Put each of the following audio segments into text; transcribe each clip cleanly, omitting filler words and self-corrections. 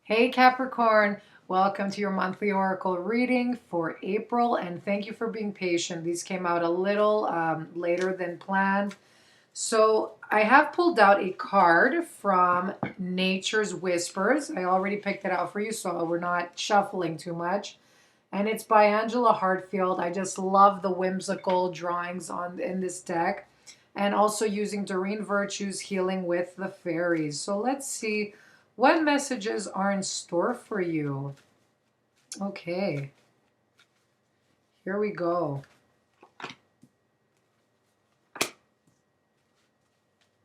Hey Capricorn, welcome to your monthly oracle reading for April, and thank you for being patient. These came out a little later than planned. So I have pulled out a card from Nature's Whispers. I already picked it out for you, so we're not shuffling too much. And it's by Angela Hartfield. I just love the whimsical drawings on in this deck, and also using Doreen Virtue's Healing with the Fairies. So let's see what messages are in store for you. Okay, here we go.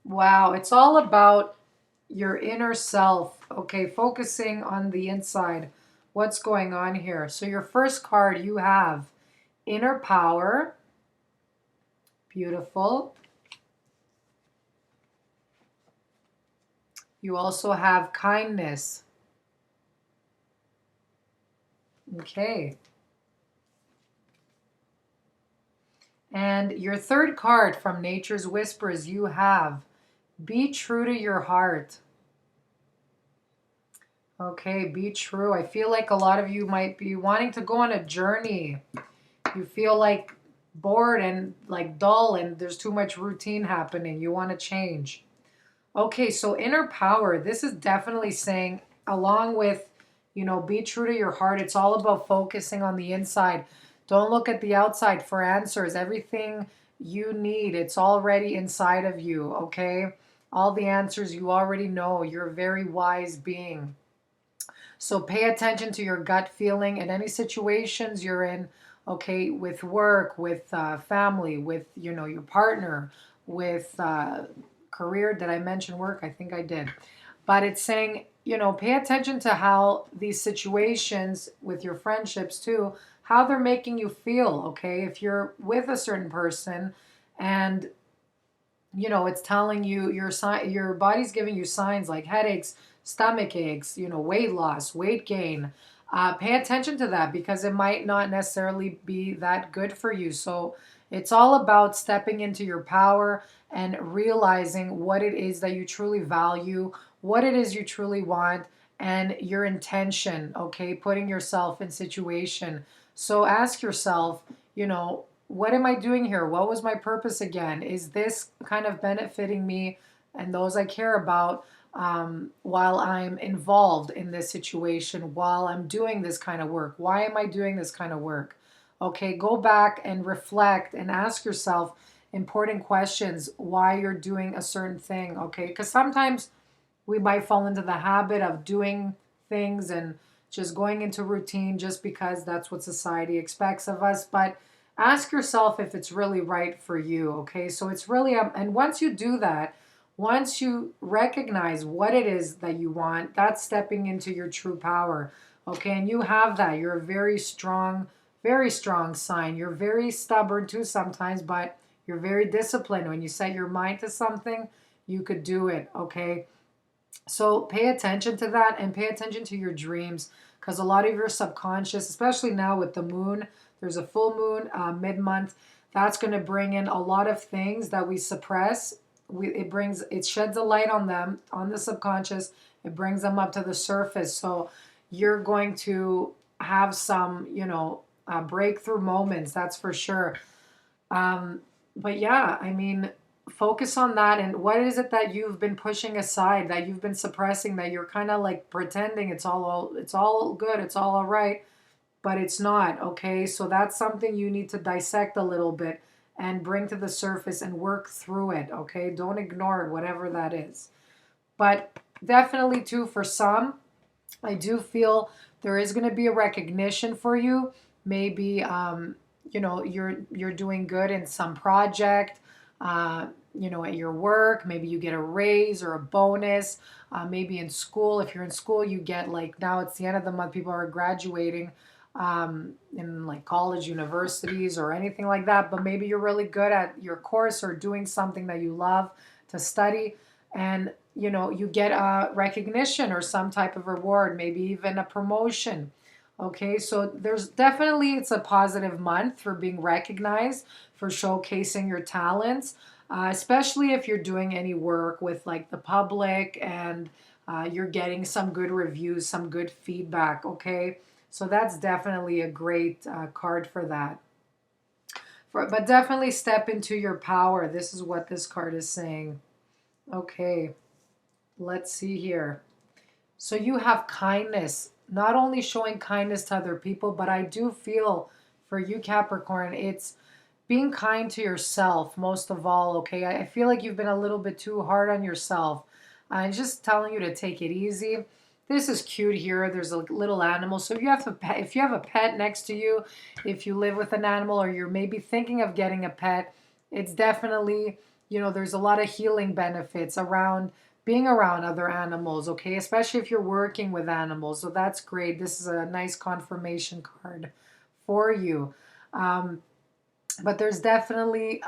Wow, it's all about your inner self. Okay, focusing on the inside. What's going on here? So, your first card you have inner power. Beautiful. You also have kindness. Okay. And your third card from Nature's Whispers, you have be true to your heart. Okay, be true. I feel like a lot of you might be wanting to go on a journey. You feel like bored and like dull and there's too much routine happening. You want to change. Okay, so inner power. This is definitely saying, along with, be true to your heart. It's all about focusing on the inside. Don't look at the outside for answers. Everything you need, it's already inside of you, okay? All the answers you already know. You're a very wise being. So pay attention to your gut feeling in any situations you're in, okay, with work, with family, with, your partner, with career. Did I mention work? I think I did. But it's saying, pay attention to how these situations with your friendships too, how they're making you feel, okay? If you're with a certain person and it's telling you your body's giving you signs like headaches, stomach aches, weight loss, weight gain. Pay attention to that because it might not necessarily be that good for you. So it's all about stepping into your power and realizing what it is that you truly value, what it is you truly want, and your intention, okay? Putting yourself in situation. So ask yourself, what am I doing here? What was my purpose again? Is this kind of benefiting me and those I care about while I'm involved in this situation, while I'm doing this kind of work? Why am I doing this kind of work? Okay, go back and reflect and ask yourself important questions why you're doing a certain thing, okay? Because sometimes we might fall into the habit of doing things and just going into routine just because that's what society expects of us. But ask yourself if it's really right for you, okay? So it's really, and once you do that, once you recognize what it is that you want, that's stepping into your true power, okay? And you have that. You're a very strong sign. You're very stubborn too sometimes, but you're very disciplined. When you set your mind to something, you could do it, okay? So pay attention to that and pay attention to your dreams because a lot of your subconscious, especially now with the moon, there's a full moon mid-month. That's going to bring in a lot of things that we suppress. It sheds a light on them, on the subconscious. It brings them up to the surface. So you're going to have some, breakthrough moments. That's for sure. But yeah, I mean, focus on that and what is it that you've been pushing aside, that you've been suppressing, that you're kind of like pretending it's all good, it's all right, but it's not, okay? So that's something you need to dissect a little bit and bring to the surface and work through it, okay? Don't ignore it, whatever that is. But definitely too for some, I do feel there is going to be a recognition for you. Maybe you're doing good in some project, at your work. Maybe you get a raise or a bonus. Maybe in school, if you're in school, you get like now it's the end of the month. People are graduating in like college, universities, or anything like that. But maybe you're really good at your course or doing something that you love to study, and you get a recognition or some type of reward, maybe even a promotion. Okay, so there's definitely, it's a positive month for being recognized, for showcasing your talents. especially if you're doing any work with like the public and you're getting some good reviews, some good feedback, okay? So that's definitely a great card for that. But definitely step into your power. This is what this card is saying. Okay, let's see here. So you have kindness, not only showing kindness to other people, but I do feel for you, Capricorn, it's being kind to yourself most of all, okay? I feel like you've been a little bit too hard on yourself. I'm just telling you to take it easy. This is cute here. There's a little animal. So if you have a pet next to you, if you live with an animal or you're maybe thinking of getting a pet, it's definitely, there's a lot of healing benefits around being around other animals, okay? Especially if you're working with animals. So that's great. This is a nice confirmation card for you. But there's definitely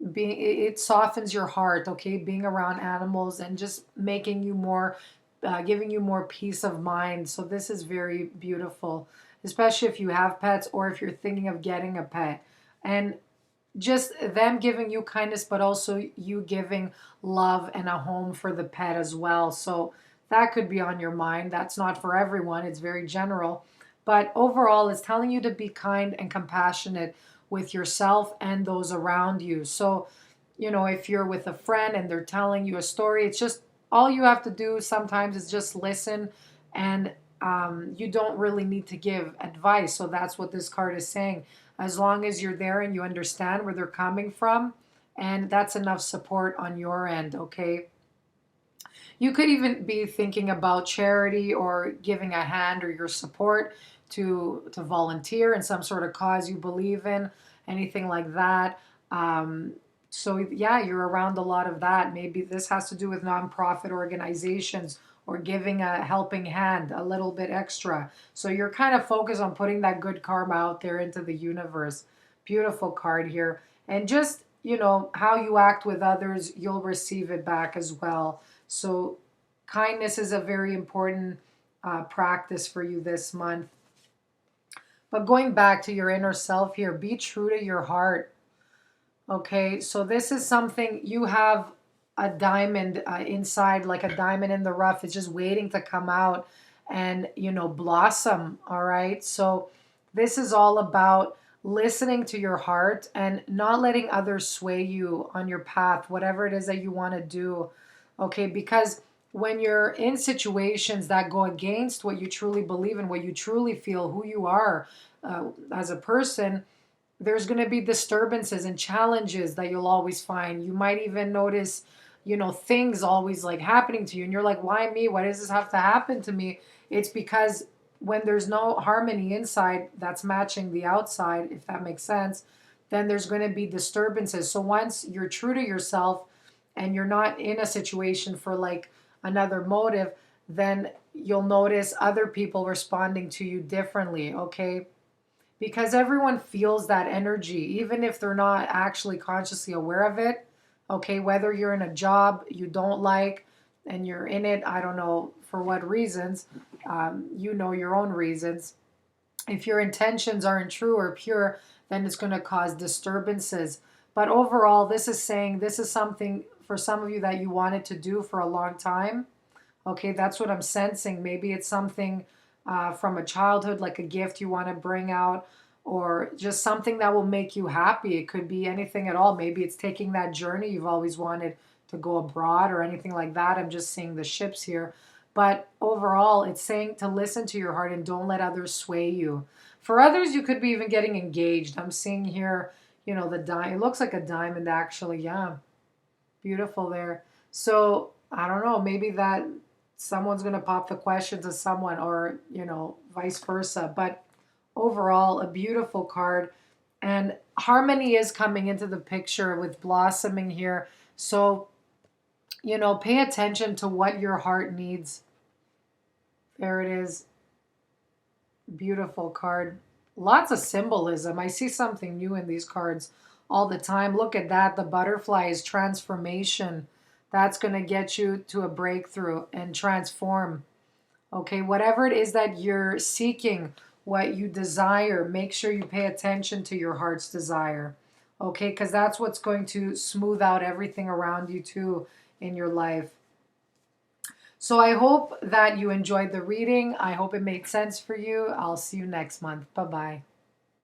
it softens your heart, okay? Being around animals and just making you more, giving you more peace of mind. So this is very beautiful, especially if you have pets or if you're thinking of getting a pet. And just them giving you kindness, but also you giving love and a home for the pet as well. So that could be on your mind. That's not for everyone, it's very general. But overall, it's telling you to be kind and compassionate with yourself and those around you. So, if you're with a friend and they're telling you a story, it's just all you have to do sometimes is just listen, and you don't really need to give advice. So that's what this card is saying. As long as you're there and you understand where they're coming from, and that's enough support on your end, okay? You could even be thinking about charity or giving a hand or your support to volunteer in some sort of cause you believe in, anything like that. So yeah, you're around a lot of that. Maybe this has to do with nonprofit organizations or giving a helping hand, a little bit extra. So you're kind of focused on putting that good karma out there into the universe. Beautiful card here. And just, how you act with others, you'll receive it back as well. So kindness is a very important practice for you this month. But going back to your inner self here, be true to your heart. Okay, so this is something you have a diamond inside, like a diamond in the rough. It's just waiting to come out and, blossom. All right, so this is all about listening to your heart and not letting others sway you on your path, whatever it is that you want to do. Okay, because when you're in situations that go against what you truly believe in, what you truly feel, who you are as a person, there's going to be disturbances and challenges that you'll always find. You might even notice, things always like happening to you. And you're like, why me? Why does this have to happen to me? It's because when there's no harmony inside that's matching the outside, if that makes sense, then there's going to be disturbances. So once you're true to yourself and you're not in a situation for like another motive, then you'll notice other people responding to you differently, okay? Because everyone feels that energy, even if they're not actually consciously aware of it. Okay, whether you're in a job you don't like and you're in it, I don't know for what reasons, you know your own reasons. If your intentions aren't true or pure, then it's going to cause disturbances. But overall, this is saying this is something for some of you that you wanted to do for a long time. Okay, that's what I'm sensing. Maybe it's something from a childhood, like a gift you want to bring out, or just something that will make you happy. It could be anything at all. Maybe it's taking that journey you've always wanted to go abroad or anything like that. I'm just seeing the ships here. But overall, it's saying to listen to your heart and don't let others sway you. For others, you could be even getting engaged. I'm seeing here, the diamond. It looks like a diamond, actually. Yeah, beautiful there. So I don't know. Maybe that someone's going to pop the question to someone, or vice versa. But overall, a beautiful card, and harmony is coming into the picture with blossoming here. So pay attention to what your heart needs. There it is. Beautiful card. Lots of symbolism. I see something new in these cards all the time. Look at that. The butterfly is transformation. That's going to get you to a breakthrough and transform. Okay, whatever it is that you're seeking, what you desire, make sure you pay attention to your heart's desire. Okay, because that's what's going to smooth out everything around you too in your life. So I hope that you enjoyed the reading. I hope it made sense for you. I'll see you next month. Bye-bye.